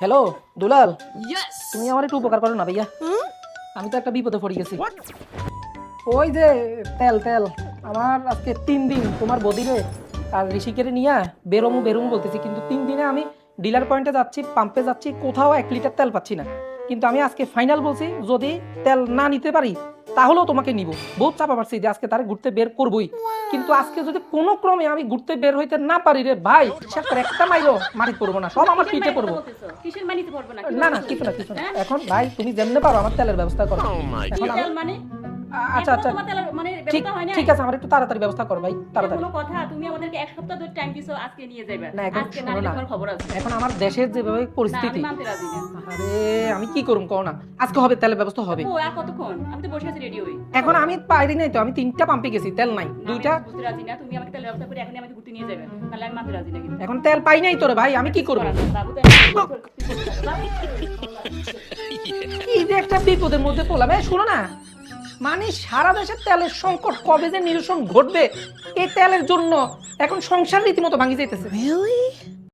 Hello দুলাল, তুমি আমার একটু উপকার করো না ভাইয়া। আমি তো একটা বিপদে পড়ে গেছি। ওই যে তেল তেল আমার আজকে 3 দিন তোমার বদিরে আর ঋষিকেরে নিয়ে বেরোমু বেরোমু বলতেছি, কিন্তু 3 দিনে আমি ডিলার পয়েন্টে যাচ্ছি, পাম্পে যাচ্ছি, কোথাও 1 লিটার তেল পাচ্ছি না। কিন্তু আমি আজকে ফাইনাল বলছি, যদি তেল না নিতে পারি তাহলেও তোমাকে নিব। বহুত চাপা পারছি যে আজকে তারে ঘুরতে বের করবই, কিন্তু আজকে যদি কোনো ক্রমে আমি ঘুরতে বের হইতে না পারি রে ভাই, সে একটা মাইলো মাটি পড়বো না, সব আমার পিঠে পড়বো। কিসের মানে নিতে পারবো না? না না কিছু না কিছু না, এখন ভাই তুমি যেমনে পারো আমার তেলের ব্যবস্থা করো। এখন আমি তেল মানে আচ্ছা আচ্ছা তোমার তেল মানে ঠিক ব্যবস্থা হয় না। ঠিক আছে, আমার একটু তাড়াতাড়ি ব্যবস্থা করো ভাই, তাড়াতাড়ি। কোনো কথা, তুমি আমাদেরকে এক সপ্তাহ ধরে টাইম দিছো, আজকে নিয়ে যাবে। না এখন আজকে না শোনো নিলে না, তোমার খবর আছে। এখন আমার দেশের যেভাবে না, আমি পরিস্থিতি, মানতে রাজি না। আরে আমি কি করুম কও না, আজকে হবে তেলের ব্যবস্থা হবে। ও আর কতক্ষণ? আমি তো বসে আছি রেডি হই। এখন আমি পারি নাই তো, আমি 3টা পাম্পে গেছি, তেল নাই, না, আমি 2টা। বুঝতে রাজি না, তুমি আমাকে তেল ব্যবস্থা করে এখনই আমাকে ঘুরতে নিয়ে যাবে, নাহলে আমি মানতে রাজি না। কিন্তু এখন তেল পাই নাই তোরে ভাই, আমি কি করব? বাবু তো কি যে একটা বিপদের মধ্যে পড়লাম। শোনো না, মানে সারা দেশের তেলের সংকট কবে যে নিরসন ঘটবে, এই তেলের জন্য এখন সংসার রীতিমতো ভাঙি যাইতেছে।